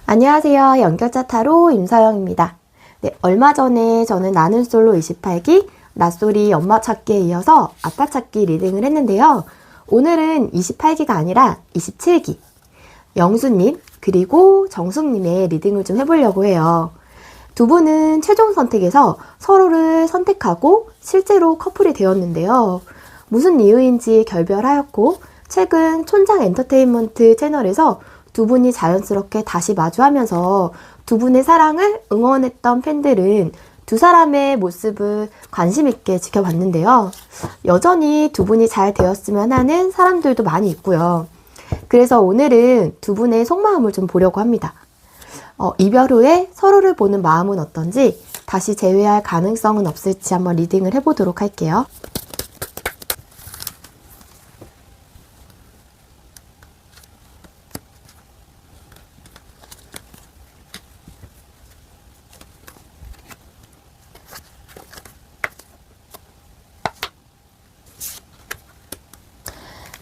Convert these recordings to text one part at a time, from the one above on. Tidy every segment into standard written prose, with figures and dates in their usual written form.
안녕하세요. 연결자 타로 임서영입니다. 네, 얼마 전에 저는 나는 솔로 28기, 나솔이 엄마 찾기에 이어서 아빠 찾기 리딩을 했는데요. 오늘은 28기가 아니라 27기, 영수님 그리고 정숙님의 리딩을 좀 해보려고 해요. 두 분은 최종 선택에서 서로를 선택하고 실제로 커플이 되었는데요. 무슨 이유인지 결별하였고 최근 촌장 엔터테인먼트 채널에서 두 분이 자연스럽게 다시 마주하면서 두 분의 사랑을 응원했던 팬들은 두 사람의 모습을 관심 있게 지켜봤는데요. 여전히 두 분이 잘 되었으면 하는 사람들도 많이 있고요. 그래서 오늘은 두 분의 속마음을 좀 보려고 합니다. 이별 후에 서로를 보는 마음은 어떤지, 다시 재회할 가능성은 없을지 한번 리딩을 해보도록 할게요.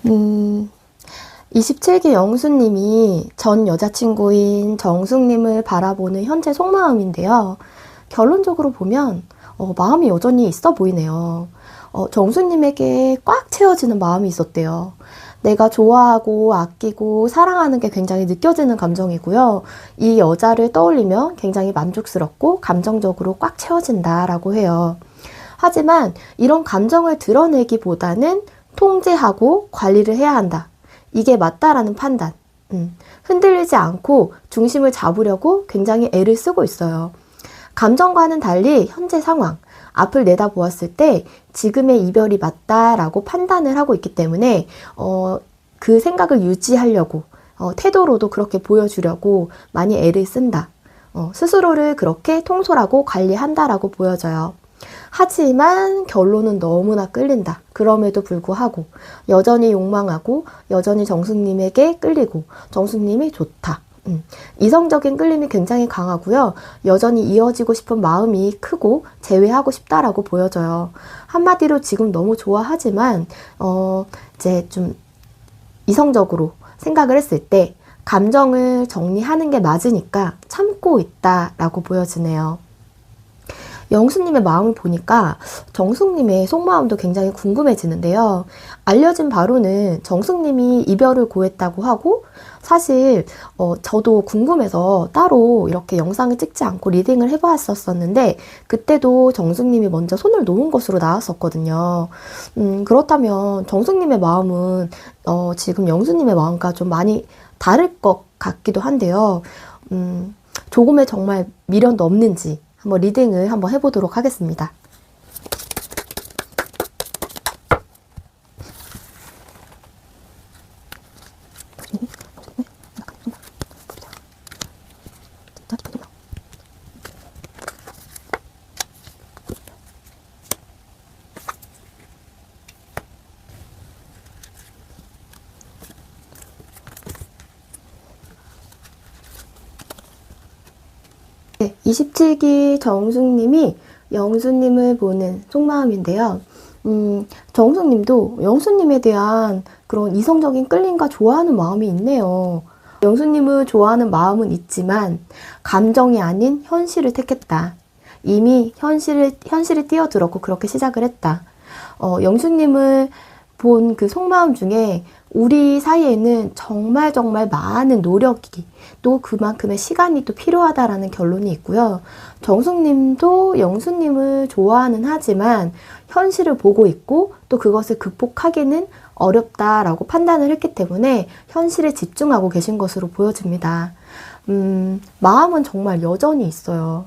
음, 27기 영수님이 전 여자친구인 정숙님을 바라보는 현재 속마음인데요. 결론적으로 보면 마음이 여전히 있어 보이네요. 정숙님에게 꽉 채워지는 마음이 있었대요. 내가 좋아하고 아끼고 사랑하는 게 굉장히 느껴지는 감정이고요. 이 여자를 떠올리면 굉장히 만족스럽고 감정적으로 꽉 채워진다라고 해요. 하지만 이런 감정을 드러내기보다는 통제하고 관리를 해야 한다. 이게 맞다라는 판단. 흔들리지 않고 중심을 잡으려고 굉장히 애를 쓰고 있어요. 감정과는 달리 현재 상황, 앞을 내다보았을 때 지금의 이별이 맞다라고 판단을 하고 있기 때문에 그 생각을 유지하려고 태도로도 그렇게 보여주려고 많이 애를 쓴다. 스스로를 그렇게 통솔하고 관리한다라고 보여져요. 하지만 결론은 너무나 끌린다. 그럼에도 불구하고 여전히 욕망하고 여전히 정숙님에게 끌리고 정숙님이 좋다. 이성적인 끌림이 굉장히 강하고요. 여전히 이어지고 싶은 마음이 크고 재회하고 싶다라고 보여져요. 한마디로 지금 너무 좋아하지만 이제 좀 이성적으로 생각을 했을 때 감정을 정리하는 게 맞으니까 참고 있다라고 보여지네요. 영수님의 마음을 보니까 정숙님의 속마음도 굉장히 궁금해지는데요. 알려진 바로는 정숙님이 이별을 고했다고 하고, 사실 저도 궁금해서 따로 이렇게 영상을 찍지 않고 리딩을 해봤었는데 그때도 정숙님이 먼저 손을 놓은 것으로 나왔었거든요. 그렇다면 정숙님의 마음은 지금 영수님의 마음과 좀 많이 다를 것 같기도 한데요. 조금의 정말 미련도 없는지 한번 리딩을 한번 해보도록 하겠습니다. 네, 27기 정숙님이 영수님을 보는 속마음인데요. 정숙님도 영수님에 대한 그런 이성적인 끌림과 좋아하는 마음이 있네요. 영수님을 좋아하는 마음은 있지만 감정이 아닌 현실을 택했다. 이미 현실에 뛰어들었고 그렇게 시작을 했다. 영수님을 본 그 속마음 중에 우리 사이에는 정말 많은 노력이 또 그만큼의 시간이 또 필요하다라는 결론이 있고요. 정숙님도 영수님을 좋아하는 하지만 현실을 보고 있고 또 그것을 극복하기는 어렵다라고 판단을 했기 때문에 현실에 집중하고 계신 것으로 보여집니다. 마음은 정말 여전히 있어요.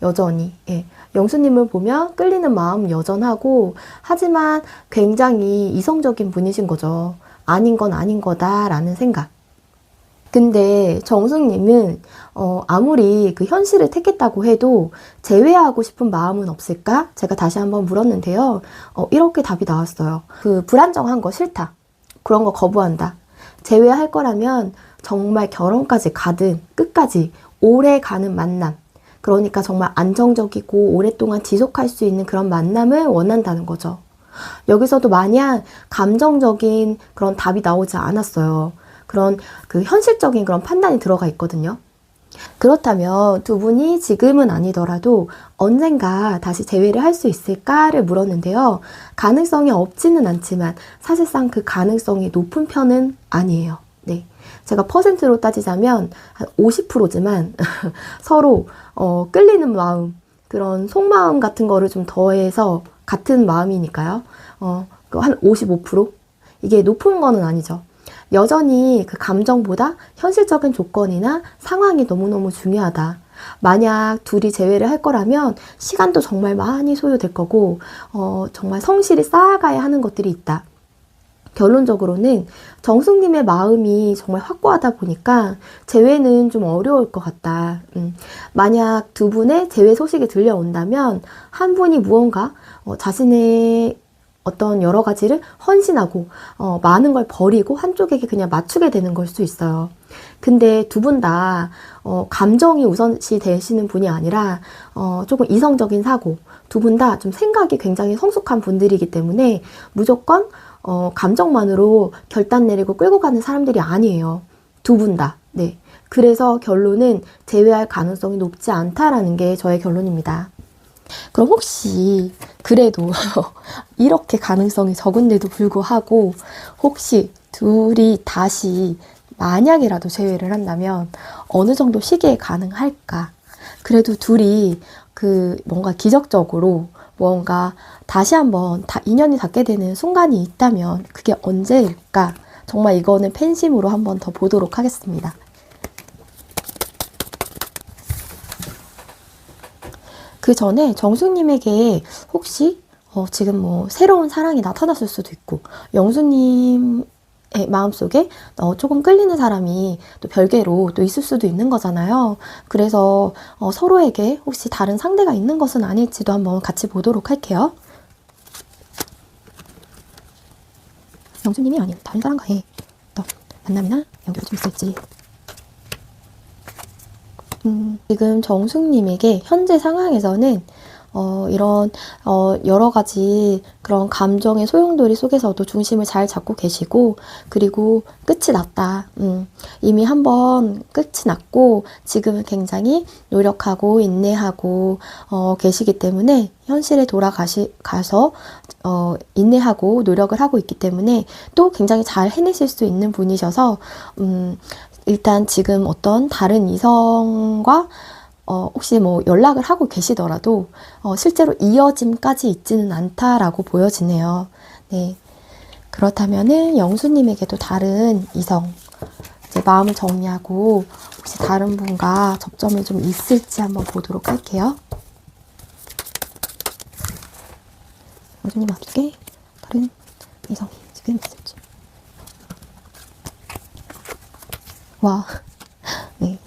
여전히. 예. 영수님을 보면 끌리는 마음 여전하고, 하지만 굉장히 이성적인 분이신 거죠. 아닌 건 아닌 거다라는 생각. 근데 정숙님은 아무리 그 현실을 택했다고 해도 재회하고 싶은 마음은 없을까? 제가 다시 한번 물었는데요. 이렇게 답이 나왔어요. 그 불안정한 거 싫다. 그런 거 거부한다. 재회할 거라면 정말 결혼까지 가든 끝까지 오래 가는 만남. 그러니까 정말 안정적이고 오랫동안 지속할 수 있는 그런 만남을 원한다는 거죠. 여기서도 마냥 감정적인 그런 답이 나오지 않았어요. 그런 그 현실적인 그런 판단이 들어가 있거든요. 그렇다면 두 분이 지금은 아니더라도 언젠가 다시 재회를 할 수 있을까를 물었는데요. 가능성이 없지는 않지만 사실상 그 가능성이 높은 편은 아니에요. 네. 제가 퍼센트로 따지자면 한 50%지만 서로 끌리는 마음, 그런 속마음 같은 거를 좀 더해서 같은 마음이니까요. 한 55%? 이게 높은 거는 아니죠. 여전히 그 감정보다 현실적인 조건이나 상황이 너무너무 중요하다. 만약 둘이 재회를 할 거라면 시간도 정말 많이 소요될 거고, 정말 성실히 쌓아가야 하는 것들이 있다. 결론적으로는 정숙님의 마음이 정말 확고하다 보니까 재회는 좀 어려울 것 같다. 만약 두 분의 재회 소식이 들려온다면 한 분이 무언가 자신의 어떤 여러 가지를 헌신하고 많은 걸 버리고 한쪽에게 그냥 맞추게 되는 걸 수 있어요. 근데 두 분 다 감정이 우선시 되시는 분이 아니라 조금 이성적인 사고, 두 분 다 좀 생각이 굉장히 성숙한 분들이기 때문에 무조건 감정만으로 결단 내리고 끌고 가는 사람들이 아니에요. 두 분 다. 네. 그래서 결론은 재회할 가능성이 높지 않다라는 게 저의 결론입니다. 그럼 혹시 그래도 이렇게 가능성이 적은데도 불구하고 혹시 둘이 다시 만약이라도 재회를 한다면 어느 정도 시기에 가능할까? 그래도 둘이 뭔가 기적적으로 뭔가 다시 한번 인연이 닿게 되는 순간이 있다면 그게 언제일까? 정말 이거는 팬심으로 한번 더 보도록 하겠습니다. 그 전에 정숙님에게 혹시 지금 뭐 새로운 사랑이 나타났을 수도 있고 영수님의 마음속에 조금 끌리는 사람이 또 별개로 또 있을 수도 있는 거잖아요. 그래서 서로에게 혹시 다른 상대가 있는 것은 아닐지도 한번 같이 보도록 할게요. 영수님이 아닌 다른 사람과의 또 만남이나 연결이 좀 있을지. 지금 정숙님에게 현재 상황에서는 이런 여러 가지 그런 감정의 소용돌이 속에서도 중심을 잘 잡고 계시고, 그리고 끝이 났다. 이미 한번 끝이 났고 지금은 굉장히 노력하고 인내하고 계시기 때문에 현실에 가서 인내하고 노력을 하고 있기 때문에 또 굉장히 잘 해내실 수 있는 분이셔서 일단 지금 어떤 다른 이성과 혹시 뭐 연락을 하고 계시더라도 실제로 이어짐까지 있지는 않다라고 보여지네요. 네. 그렇다면은 영수님에게도 다른 이성, 이제 마음을 정리하고 혹시 다른 분과 접점이 좀 있을지 한번 보도록 할게요. 영수님 마음속에 다른 이성이 지금 있을지. 와, 네.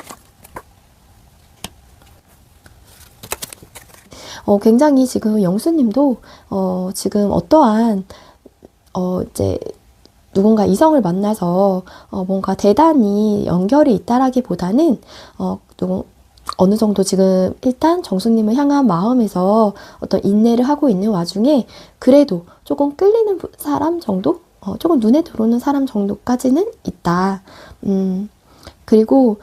굉장히 지금 영수님도 지금 어떠한 이제 누군가 이성을 만나서 뭔가 대단히 연결이 있다라기보다는 어느 정도 지금 일단 정숙님을 향한 마음에서 어떤 인내를 하고 있는 와중에 그래도 조금 끌리는 사람 정도? 조금 눈에 들어오는 사람 정도까지는 있다. 그리고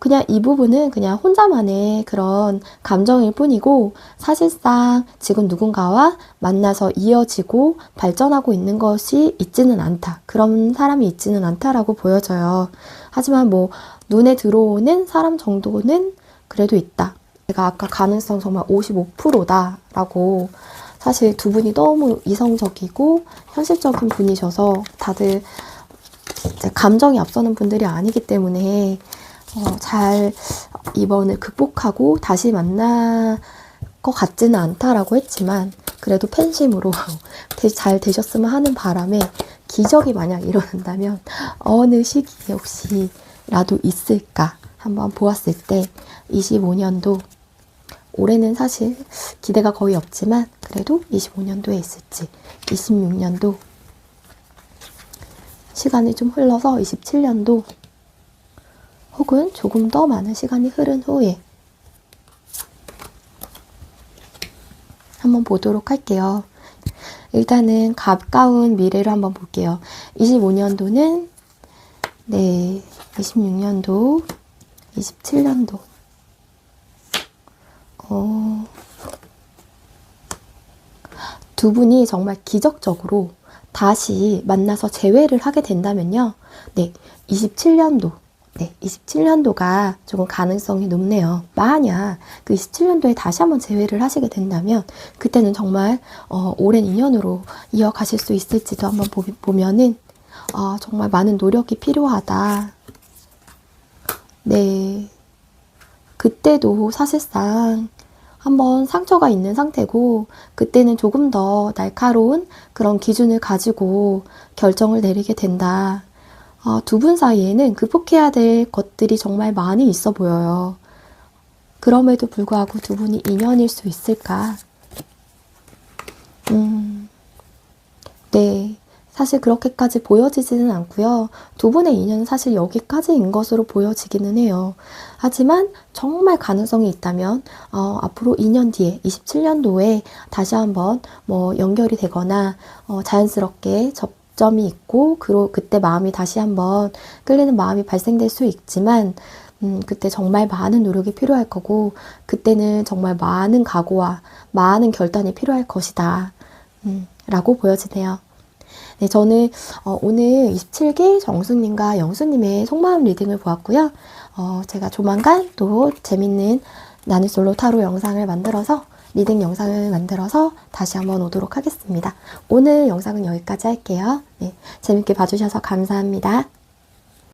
그냥 이 부분은 그냥 혼자만의 그런 감정일 뿐이고 사실상 지금 누군가와 만나서 이어지고 발전하고 있는 것이 있지는 않다. 그런 사람이 있지는 않다라고 보여져요. 하지만 뭐 눈에 들어오는 사람 정도는 그래도 있다. 제가 아까 가능성 정말 55%다라고 사실 두 분이 너무 이성적이고 현실적인 분이셔서 다들 이제 감정이 앞서는 분들이 아니기 때문에 잘 이번을 극복하고 다시 만날 것 같지는 않다라고 했지만 그래도 팬심으로 잘 되셨으면 하는 바람에 기적이 만약 일어난다면 어느 시기에 혹시라도 있을까 한번 보았을 때 25년도 올해는 사실 기대가 거의 없지만 그래도 25년도에 있을지 26년도 시간이 좀 흘러서 27년도 혹은 조금 더 많은 시간이 흐른 후에 한번 보도록 할게요. 일단은 가까운 미래를 한번 볼게요. 25년도는 네, 26년도 27년도. 두 분이 정말 기적적으로 다시 만나서 재회를 하게 된다면요. 네, 27년도. 네, 27년도가 조금 가능성이 높네요. 만약 그 27년도에 다시 한번 재회를 하시게 된다면 그때는 정말 오랜 인연으로 이어가실 수 있을지도 한번 보면은 정말 많은 노력이 필요하다. 네, 그때도 사실상 한번 상처가 있는 상태고 그때는 조금 더 날카로운 그런 기준을 가지고 결정을 내리게 된다. 두 분 사이에는 극복해야 될 것들이 정말 많이 있어 보여요. 그럼에도 불구하고 두 분이 인연일 수 있을까? 네. 사실 그렇게까지 보여지지는 않고요. 두 분의 인연은 사실 여기까지인 것으로 보여지기는 해요. 하지만 정말 가능성이 있다면 앞으로 2년 뒤에 27년도에 다시 한번 뭐 연결이 되거나 자연스럽게 접점이 있고 그때 마음이 다시 한번 끌리는 마음이 발생될 수 있지만 그때 정말 많은 노력이 필요할 거고 그때는 정말 많은 각오와 많은 결단이 필요할 것이다. 라고 보여지네요. 네, 저는 오늘 27기 정수님과 영수님의 속마음 리딩을 보았고요. 제가 조만간 또 재밌는 나는 솔로 타로 영상을 만들어서 리딩 영상을 만들어서 다시 한번 오도록 하겠습니다. 오늘 영상은 여기까지 할게요. 네, 재밌게 봐주셔서 감사합니다.